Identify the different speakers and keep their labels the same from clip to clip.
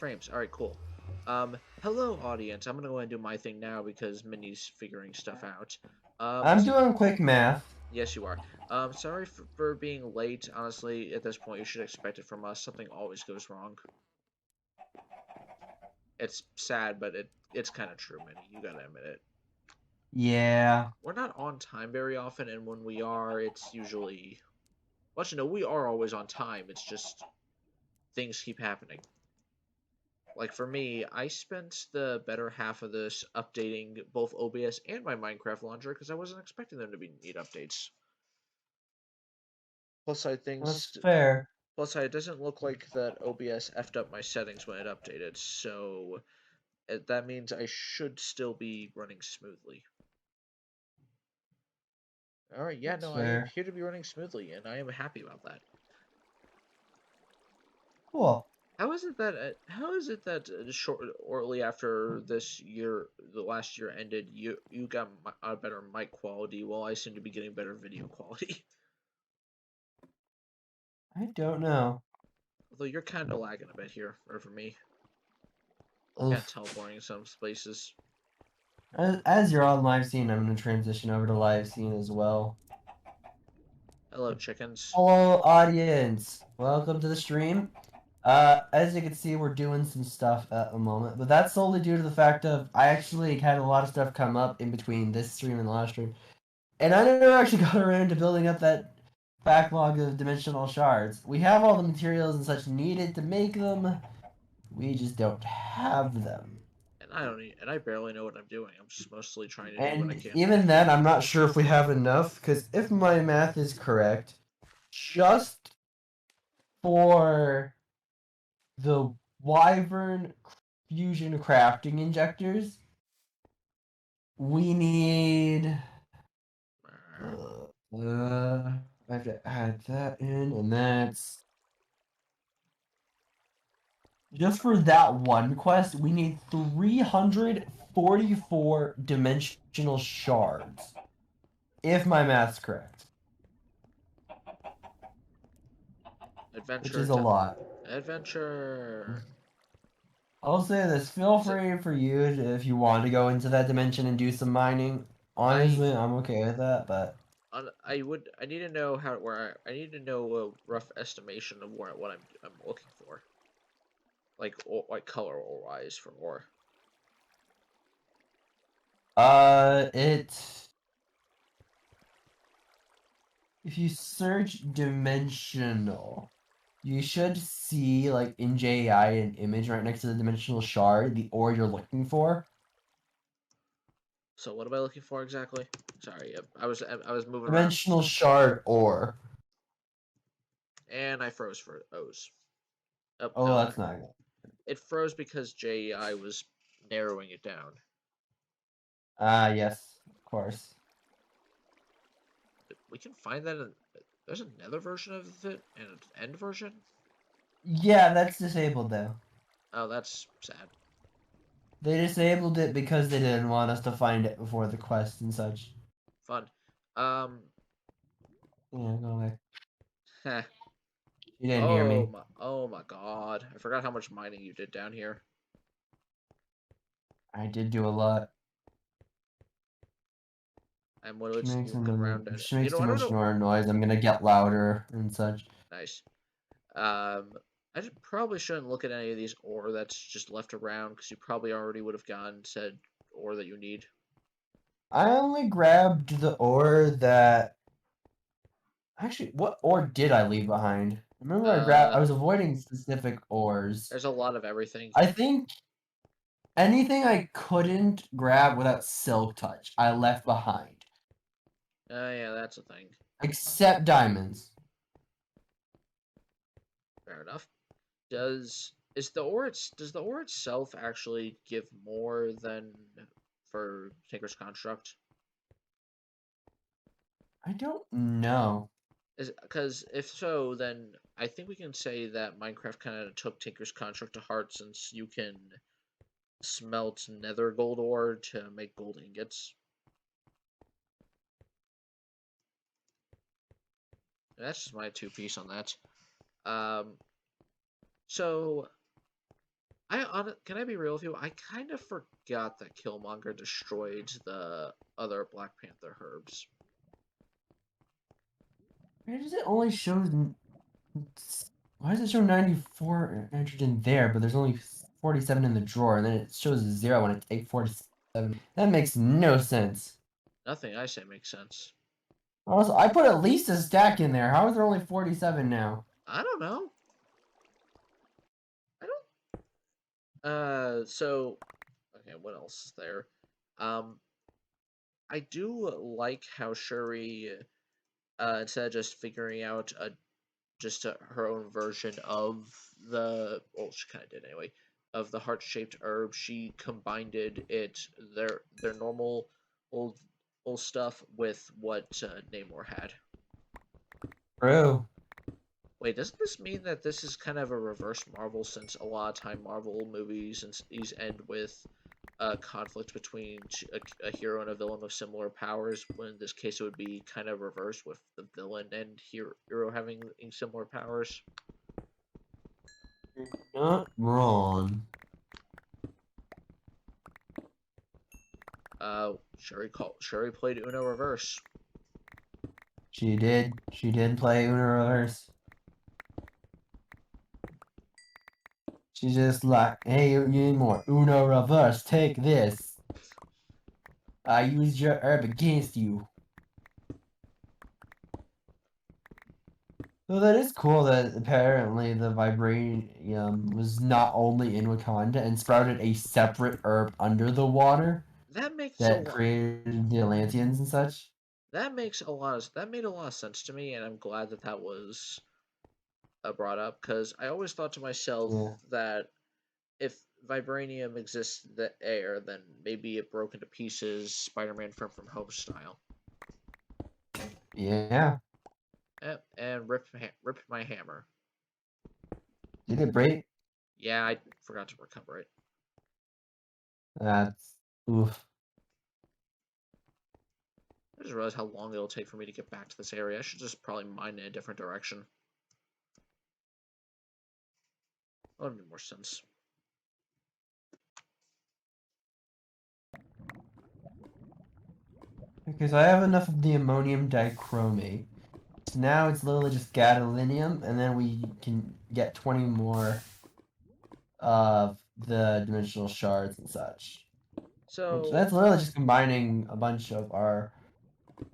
Speaker 1: Frames. All right, cool. Hello, audience. I'm gonna go ahead and do my thing now because Minnie's figuring stuff out.
Speaker 2: I'm
Speaker 1: So
Speaker 2: doing quick math.
Speaker 1: yes, you are. Sorry for being late. Honestly, at this point, you should expect it from us. Something always goes wrong. It's sad, but it's kind of true, Minnie. You gotta admit it.
Speaker 2: Yeah,
Speaker 1: We're not on time very often, and when we are, it's usually. Well, you know, we are always on time. It's just things keep happening. Like for me, I spent the better half of this updating both OBS and my Minecraft launcher because I wasn't expecting them to be need updates. Plus, I
Speaker 2: that's
Speaker 1: things.
Speaker 2: fair.
Speaker 1: Plus, it doesn't look like that OBS effed up my settings when it updated, so that means I should still be running smoothly. All right, yeah,
Speaker 2: That's
Speaker 1: no, I
Speaker 2: fair.
Speaker 1: appear to be running smoothly, and I am happy about that.
Speaker 2: Cool.
Speaker 1: How is it that shortly after this year, the last year ended, you got a better mic quality, while I seem to be getting better video quality.
Speaker 2: I don't know.
Speaker 1: Although you're kind of lagging a bit here, or for me, kind of
Speaker 2: Oof.
Speaker 1: teleporting in some places.
Speaker 2: As you're on live scene, I'm gonna transition over to live scene as well.
Speaker 1: Hello, chickens.
Speaker 2: Hello, audience. Welcome to the stream. As you can see, we're doing some stuff at the moment, but that's solely due to the fact of I actually had a lot of stuff come up in between this stream and the last stream, and I never actually got around to building up that backlog of dimensional shards. We have all the materials and such needed to make them. We just don't have them.
Speaker 1: And I barely know what I'm doing. I'm just mostly trying to do what I
Speaker 2: And
Speaker 1: can.
Speaker 2: even then, I'm not sure if we have enough, because if my math is correct, just for the Wyvern fusion crafting injectors, we need. I have to add that in, and that's. Just for that one quest, we need 344 dimensional shards. If my math's correct. Which
Speaker 1: Adventure
Speaker 2: is a
Speaker 1: to
Speaker 2: lot.
Speaker 1: adventure.
Speaker 2: I'll say this, feel
Speaker 1: Is it?
Speaker 2: free for you if you want to go into that dimension and do some mining.
Speaker 1: I
Speaker 2: Honestly, I'm okay with that, but
Speaker 1: I would. I need to know how where I need to know a rough estimation of what I'm looking for, like color or wise for ore.
Speaker 2: it if you search dimensional, you should see like in JAI an image right next to the dimensional shard, the ore you're looking for.
Speaker 1: So what am I looking for exactly? Sorry, I was moving around
Speaker 2: Dimensional shard ore.
Speaker 1: and I froze for O's. Oh
Speaker 2: Oh,
Speaker 1: no,
Speaker 2: that's not good.
Speaker 1: it froze because JEI was narrowing it down.
Speaker 2: Ah, yes, of course.
Speaker 1: We can find that in. There's another version of it and an end version.
Speaker 2: Yeah, that's disabled though.
Speaker 1: Oh, that's sad.
Speaker 2: They disabled it because they didn't want us to find it before the quest and such.
Speaker 1: Fun. Um.
Speaker 2: Yeah, go away.
Speaker 1: Heh.
Speaker 2: You didn't hear me.
Speaker 1: Oh my God! I forgot how much mining you did down here.
Speaker 2: I did do a lot.
Speaker 1: I'm literally just looking around at it.
Speaker 2: She
Speaker 1: You
Speaker 2: makes
Speaker 1: know,
Speaker 2: too
Speaker 1: I don't
Speaker 2: much
Speaker 1: know.
Speaker 2: more noise. I'm gonna get louder and such.
Speaker 1: Nice. I probably shouldn't look at any of these ore that's just left around because you probably already would have gotten said ore that you need.
Speaker 2: I only grabbed the ore that. Actually, what ore did I leave behind? Remember, I
Speaker 1: Uh,
Speaker 2: was avoiding specific ores.
Speaker 1: there's a lot of everything.
Speaker 2: I think anything I couldn't grab without silk touch, I left behind,
Speaker 1: Yeah, that's a thing.
Speaker 2: except diamonds.
Speaker 1: Fair enough. Does the ore itself actually give more than for Tinker's Construct?
Speaker 2: I don't know.
Speaker 1: Is because if so, then I think we can say that Minecraft kind of took Tinker's Construct to heart since you can smelt nether gold ore to make gold ingots. That's just my two piece on that. Um, so Can I be real with you? I kind of forgot that Killmonger destroyed the other Black Panther herbs.
Speaker 2: Why does it only show? Why does it show 94 nitrogen there, but there's only 47 in the drawer, and then it shows 0 when I take 47? That makes no sense.
Speaker 1: Nothing I say makes sense.
Speaker 2: Also, I put at least a stack in there. How is there only 47 now?
Speaker 1: I don't know. I don't. So okay, what else is there? Um, I do like how Shuri, instead of just figuring out her own version of well, she kind of did anyway, of the heart-shaped herb, she combined their normal old old stuff with what Namor had.
Speaker 2: True.
Speaker 1: Wait, doesn't this mean that this is kind of a reverse Marvel, since a lot of time Marvel movies and these end with a conflict between a hero and a villain with similar powers, when in this case it would be kind of reversed with the villain and hero having similar powers?
Speaker 2: You're not wrong.
Speaker 1: Shuri played Uno reverse.
Speaker 2: She did. She did play Uno Reverse. She's just like, hey, you need more Uno Reverse. Take this. I used your herb against you. So that is cool that apparently the vibranium was not only in Wakanda and sprouted a separate herb under the water
Speaker 1: That makes a
Speaker 2: that
Speaker 1: lot.
Speaker 2: created the Atlanteans and such.
Speaker 1: That made a lot of sense to me, and I'm glad that that was brought up, because I always thought to myself
Speaker 2: Yeah.
Speaker 1: that if vibranium exists in the air, then maybe it broke into pieces, Spider-Man from Home style.
Speaker 2: Yeah.
Speaker 1: And ripped my hammer.
Speaker 2: Did it break?
Speaker 1: Yeah, I forgot to recover it.
Speaker 2: That's oof.
Speaker 1: I just realized how long it'll take for me to get back to this area. I should just probably mine in a different direction. That would make more sense.
Speaker 2: Because I have enough of the ammonium dichromate. So now it's literally just gadolinium, and then we can get 20 more of the dimensional shards and such. Which
Speaker 1: So
Speaker 2: that's literally just combining a bunch of our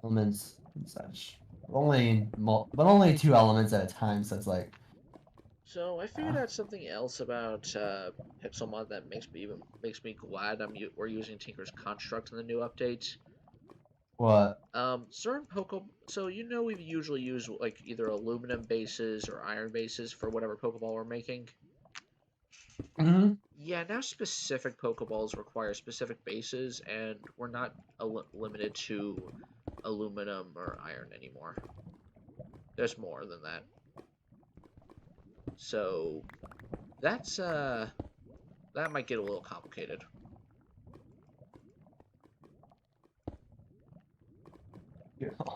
Speaker 2: elements and such. But only 2 elements at a time, so it's like
Speaker 1: So I figured out something else about Pixelmon that makes me glad we're using Tinker's construct in the new update.
Speaker 2: what?
Speaker 1: Certain so we've usually used like either aluminum bases or iron bases for whatever Pokeball we're making.
Speaker 2: Mm-hmm.
Speaker 1: Yeah, now specific Pokeballs require specific bases, and we're not limited to aluminum or iron anymore. There's more than that. So that might get a little complicated.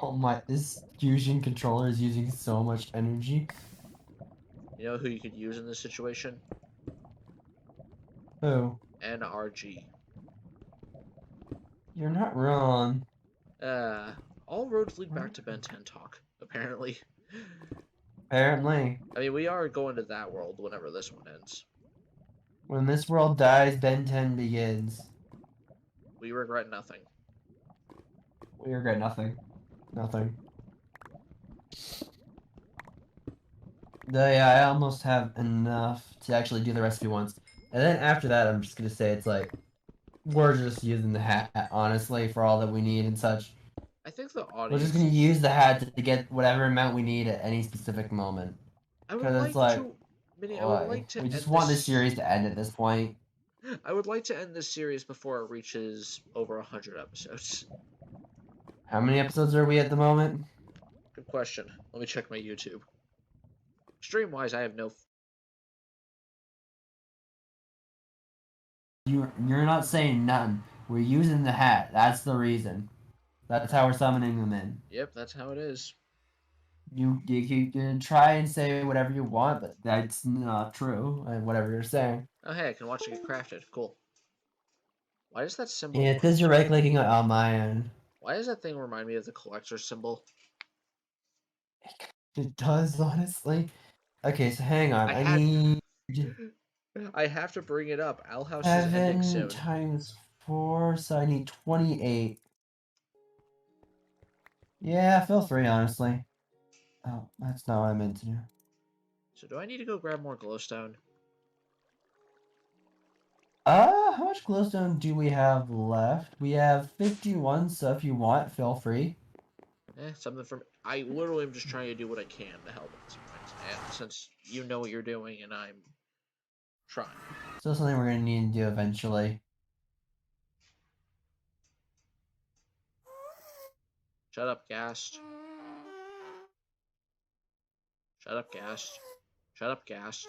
Speaker 2: Oh my, this fusion controller is using so much energy.
Speaker 1: You know who you could use in this situation?
Speaker 2: Oh,
Speaker 1: NRG.
Speaker 2: you're not wrong.
Speaker 1: Uh, all roads lead back to Ben 10 talk, apparently.
Speaker 2: Apparently,
Speaker 1: I mean, we are going to that world whenever this one ends.
Speaker 2: when this world dies, Ben 10 begins.
Speaker 1: We regret nothing.
Speaker 2: We regret nothing. Nothing. Yeah, I almost have enough to actually do the recipe once. And then after that, I'm just gonna say it's like, we're just using the hat, honestly, for all that we need and such.
Speaker 1: I think the
Speaker 2: We're just
Speaker 1: audience.
Speaker 2: gonna use the hat to get whatever amount we need at any specific moment.
Speaker 1: I would
Speaker 2: Because it's
Speaker 1: like
Speaker 2: like,
Speaker 1: to. Minnie, I would
Speaker 2: why?
Speaker 1: like to
Speaker 2: We just
Speaker 1: end
Speaker 2: want this
Speaker 1: this.
Speaker 2: series to end at this point.
Speaker 1: I would like to end this series before it reaches over 100 episodes.
Speaker 2: How many episodes are we at the moment?
Speaker 1: Good question. Let me check my YouTube. Stream wise, I have no.
Speaker 2: You're not saying none. We're using the hat. That's the reason. That's how we're summoning them in.
Speaker 1: Yep, that's how it is.
Speaker 2: You can try and say whatever you want, but that's not true. Whatever you're saying.
Speaker 1: Oh, hey, I can watch it get crafted. Cool. Why does that symbol...
Speaker 2: Yeah, because you're right clicking on my end.
Speaker 1: Why does that thing remind me of the collector symbol?
Speaker 2: It does, honestly. Okay, so hang on.
Speaker 1: I
Speaker 2: I
Speaker 1: had...
Speaker 2: need
Speaker 1: I have to bring it up. Owl House is ending
Speaker 2: 7
Speaker 1: soon.
Speaker 2: times 4, so I need 28. Yeah, feel free, honestly. Oh, that's not what I meant to do.
Speaker 1: So do I need to go grab more glowstone?
Speaker 2: How much glowstone do we have left? We have 51, so if you want, feel free.
Speaker 1: Something from... I literally am just trying to do what I can to help at this point. And since you know what you're doing and I'm trying.
Speaker 2: Still something we're gonna need to do eventually.
Speaker 1: Shut up, Ghast. Shut up, Ghast. Shut up, Ghast.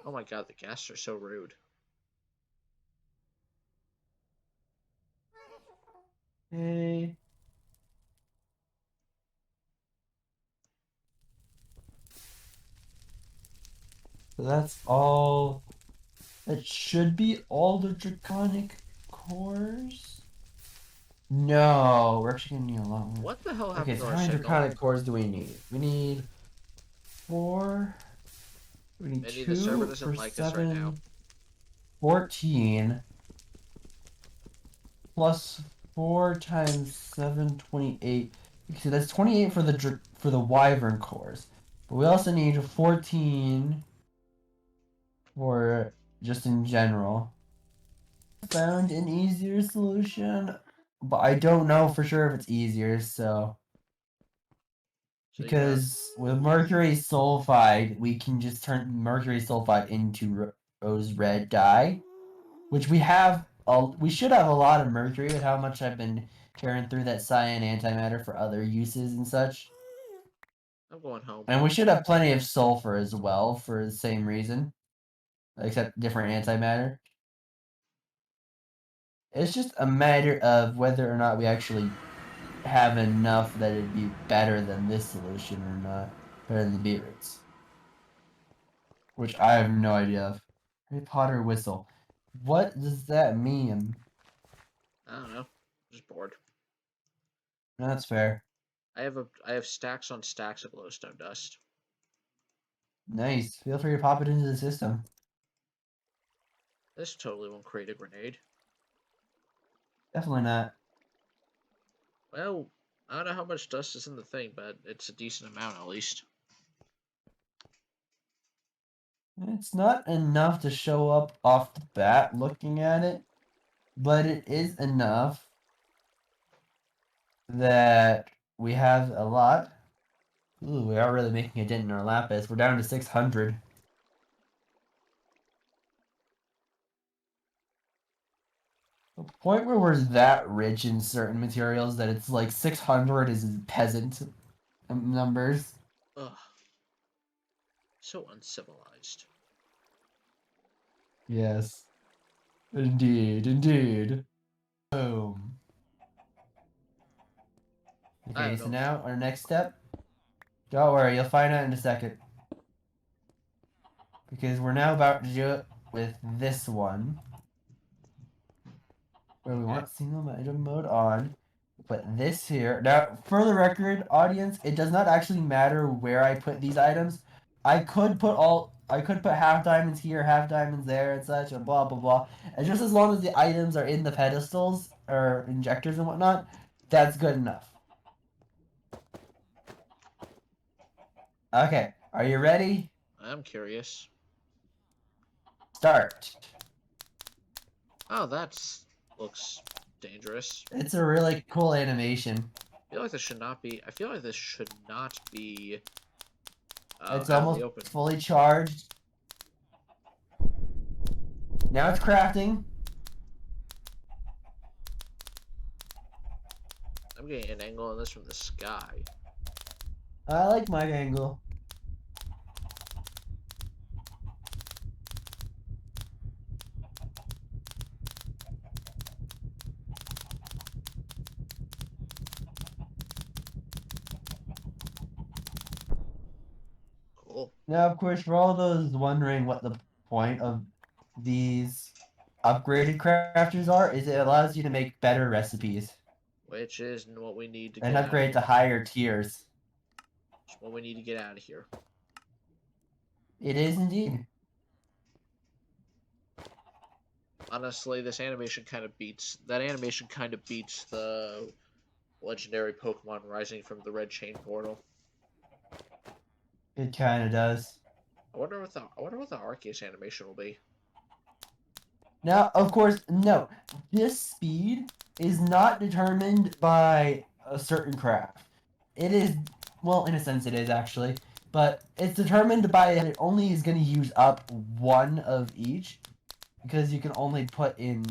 Speaker 1: Oh my god, the Ghasts are so rude.
Speaker 2: Okay. So that's all. That should be all the draconic cores. No, we're actually gonna need a lot more.
Speaker 1: What the hell
Speaker 2: Okay,
Speaker 1: happened to
Speaker 2: so
Speaker 1: our
Speaker 2: how many
Speaker 1: signal?
Speaker 2: draconic cores do we need? We need 4. We need
Speaker 1: Maybe the server
Speaker 2: 2
Speaker 1: doesn't
Speaker 2: for
Speaker 1: like us right now.
Speaker 2: 14 plus 4 times 7, 28. So that's 28 for the wyvern cores. But we also need 14 for just in general. Found an easier solution, but I don't know for sure if it's easier, so
Speaker 1: So you got...
Speaker 2: because with mercury sulfide, we can just turn mercury sulfide into rose red dye, which we should have a lot of mercury with how much I've been tearing through that cyan antimatter for other uses and such.
Speaker 1: I'm going home.
Speaker 2: And we should have plenty of sulfur as well for the same reason, except different antimatter. It's just a matter of whether or not we actually have enough that it'd be better than this solution or not. Better than the beetroots. Which I have no idea of. Harry Potter whistle. What does that mean?
Speaker 1: I don't know. Just bored.
Speaker 2: That's fair.
Speaker 1: I have stacks on stacks of glowstone dust.
Speaker 2: Nice. Feel free to pop it into the system.
Speaker 1: This totally won't create a grenade.
Speaker 2: Definitely not.
Speaker 1: Well, I don't know how much dust is in the thing, but it's a decent amount at least.
Speaker 2: It's not enough to show up off the bat looking at it, but it is enough that we have a lot. Ooh, we are really making a dent in our lapis. We're down to 600. The point where we're that rich in certain materials that it's like 600 is peasant numbers.
Speaker 1: Ugh. So uncivilized.
Speaker 2: Yes. Indeed, indeed. Boom.
Speaker 1: I
Speaker 2: Okay,
Speaker 1: don't
Speaker 2: so
Speaker 1: know.
Speaker 2: now our next step. Don't worry, you'll find out in a second. Because we're now about to do it with this one. Where we want single item mode on. Put this here. Now, for the record, audience, it does not actually matter where I put these items. I could put half diamonds here, half diamonds there, and such, and blah blah blah. And just as long as the items are in the pedestals or injectors and whatnot, that's good enough. Okay, are you ready?
Speaker 1: I'm curious.
Speaker 2: Start.
Speaker 1: Oh, looks dangerous.
Speaker 2: It's a really cool animation.
Speaker 1: I feel like this should not be. I feel like this should not be
Speaker 2: It's
Speaker 1: out in
Speaker 2: almost
Speaker 1: the open.
Speaker 2: fully charged. Now it's crafting.
Speaker 1: I'm getting an angle on this from the sky.
Speaker 2: I like my angle. Now, of course, for all those wondering what the point of these upgraded crafters are, is it allows you to make better recipes
Speaker 1: Which is what we need to
Speaker 2: and
Speaker 1: get out of
Speaker 2: upgrade
Speaker 1: here.
Speaker 2: to higher tiers.
Speaker 1: It's what we need to get out of here.
Speaker 2: It is indeed.
Speaker 1: Honestly, this animation kind of beats that animation kind of beats the legendary Pokemon rising from the red chain portal.
Speaker 2: It kind of does.
Speaker 1: I wonder what the Arceus animation will be.
Speaker 2: Now, of course, no. This speed is not determined by a certain craft. It is, well, in a sense, it is actually, but it's determined by it only is going to use up one of each because you can only put in.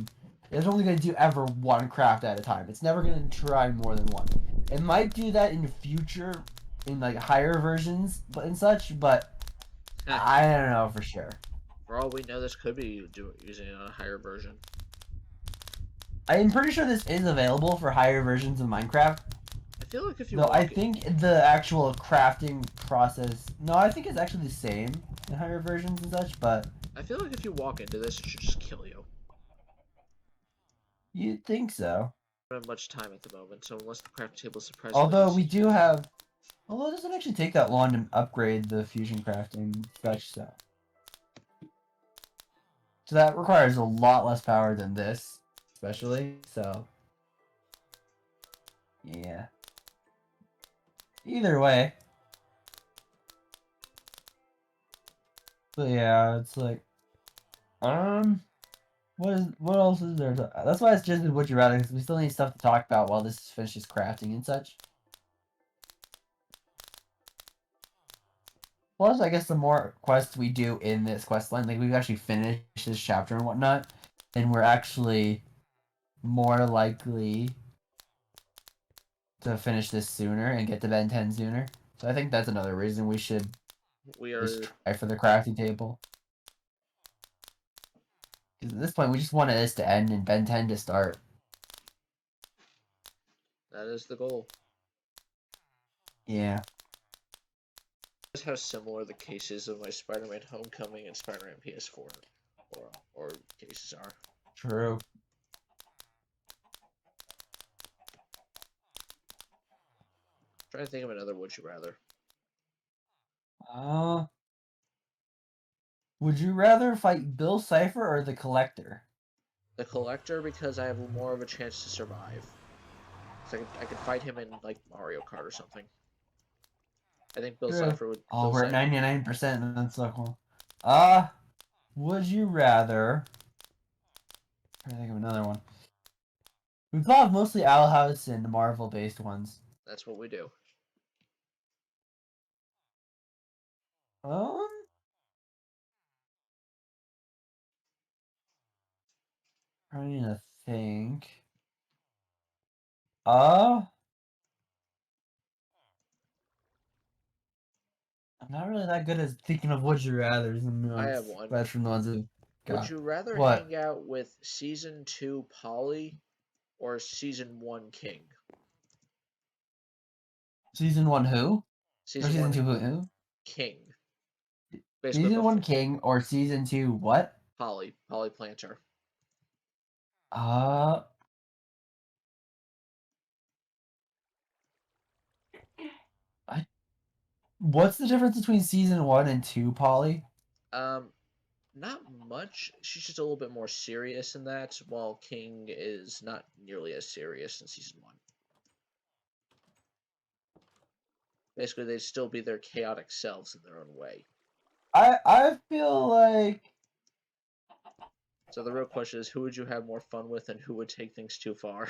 Speaker 2: It's only going to do ever one craft at a time. It's never going to try more than one. It might do that in the future, in like higher versions, but and such. But I don't know for sure.
Speaker 1: For all we know, this could be using a higher version.
Speaker 2: I'm pretty sure this is available for higher versions of Minecraft.
Speaker 1: I feel like if you
Speaker 2: No,
Speaker 1: walk
Speaker 2: I think the actual crafting process. No, I think it's actually the same in higher versions and such. But
Speaker 1: I feel like if you walk into this, it should just kill you.
Speaker 2: you'd think so.
Speaker 1: I don't have much time at the moment, so unless the craft table surprisingly
Speaker 2: Although we
Speaker 1: easy.
Speaker 2: do have. Although it doesn't actually take that long to upgrade the fusion crafting such so. So that requires a lot less power than this, especially. So yeah. Either way. But yeah, it's like what else is there? That's why it's just Would You Rather, because we still need stuff to talk about while this finishes crafting and such. Plus, I guess the more quests we do in this quest line, like we've actually finished this chapter and whatnot, then we're actually more likely to finish this sooner and get to Ben 10 sooner. So I think that's another reason we should just try for the crafting table. Because at this point, we just wanted this to end and Ben 10 to start.
Speaker 1: That is the goal.
Speaker 2: Yeah.
Speaker 1: That's how similar the cases of my Spider-Man Homecoming and Spider-Man PS4 or cases are.
Speaker 2: True.
Speaker 1: Trying to think of another Would You Rather.
Speaker 2: Would you rather fight Bill Cipher or the Collector?
Speaker 1: The Collector, because I have more of a chance to survive. So I could fight him in like Mario Kart or something. I think Bill Cipher would.
Speaker 2: Oh,
Speaker 1: Bill
Speaker 2: we're at
Speaker 1: Cipher.
Speaker 2: 99%, and that's so cool. Would you rather? I'm trying to think of another one. We've got mostly Owl House and Marvel-based ones.
Speaker 1: That's what we do.
Speaker 2: Um, trying to think. I'm not really that good at thinking of would you rather's and
Speaker 1: I have one.
Speaker 2: that's from the ones that
Speaker 1: Would
Speaker 2: got.
Speaker 1: you rather
Speaker 2: What?
Speaker 1: hang out with Season 2 Polly or Season 1 King?
Speaker 2: Season 1 who? Or
Speaker 1: Season
Speaker 2: season
Speaker 1: 1
Speaker 2: 2 who?
Speaker 1: King. Basically,
Speaker 2: Season 1
Speaker 1: before
Speaker 2: King or season 2 what?
Speaker 1: Polly Planter.
Speaker 2: Uh, I, what's the difference between season 1 and 2, Polly?
Speaker 1: Um, not much. She's just a little bit more serious in that, while King is not nearly as serious in Season 1. Basically, they'd still be their chaotic selves in their own way.
Speaker 2: I feel like
Speaker 1: So the real question is, who would you have more fun with, and who would take things too far?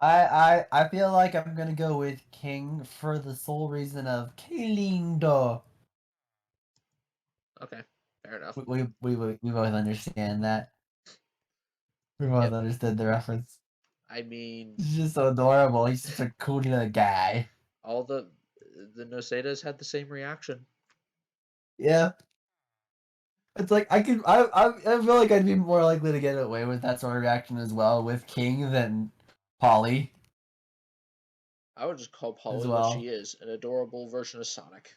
Speaker 2: I feel like I'm gonna go with King for the sole reason of Kalindo.
Speaker 1: Okay, fair enough.
Speaker 2: We both understand that. We both
Speaker 1: Yep.
Speaker 2: understood the reference.
Speaker 1: I mean,
Speaker 2: He's just so adorable. He's such a cool little guy.
Speaker 1: all the Nosedas had the same reaction.
Speaker 2: Yeah. It's like I feel like I'd be more likely to get away with that sort of reaction as well with King than Polly.
Speaker 1: I would just call
Speaker 2: as
Speaker 1: Polly what she
Speaker 2: well.
Speaker 1: is, an adorable version of Sonic.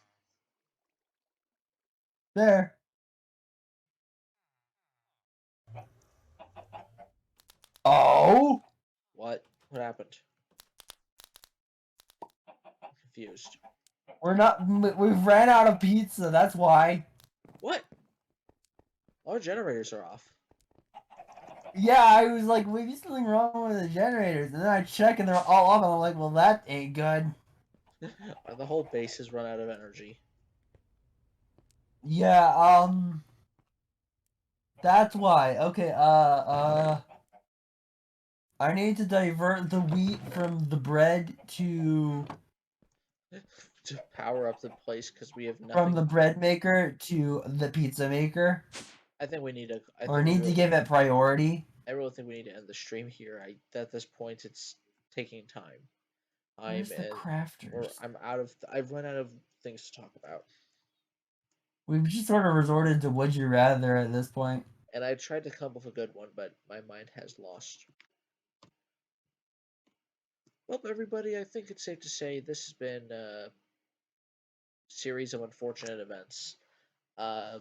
Speaker 2: There. Oh,
Speaker 1: What? What happened? I'm confused.
Speaker 2: we're not. We've ran out of pizza. That's why.
Speaker 1: What? All generators are off.
Speaker 2: Yeah, I was like, maybe something wrong with the generators, and then I check and they're all off, and I'm like, well, that ain't good.
Speaker 1: The whole base has run out of energy.
Speaker 2: Yeah, that's why. Okay, I need to divert the wheat from the bread
Speaker 1: To power up the place because we have
Speaker 2: from
Speaker 1: nothing.
Speaker 2: the bread maker to the pizza maker,
Speaker 1: I think we need to. I
Speaker 2: or
Speaker 1: think we
Speaker 2: need to
Speaker 1: really.
Speaker 2: give it priority.
Speaker 1: I really think we need to end the stream here. At this point, it's taking time. I'm
Speaker 2: Where's the
Speaker 1: in, or
Speaker 2: crafters?
Speaker 1: I'm out of. I've run out of things to talk about,
Speaker 2: We've just sort of resorted to would you rather at this point.
Speaker 1: and I tried to come up with a good one, but my mind has lost. Well, everybody, I think it's safe to say this has been a series of unfortunate events. Um,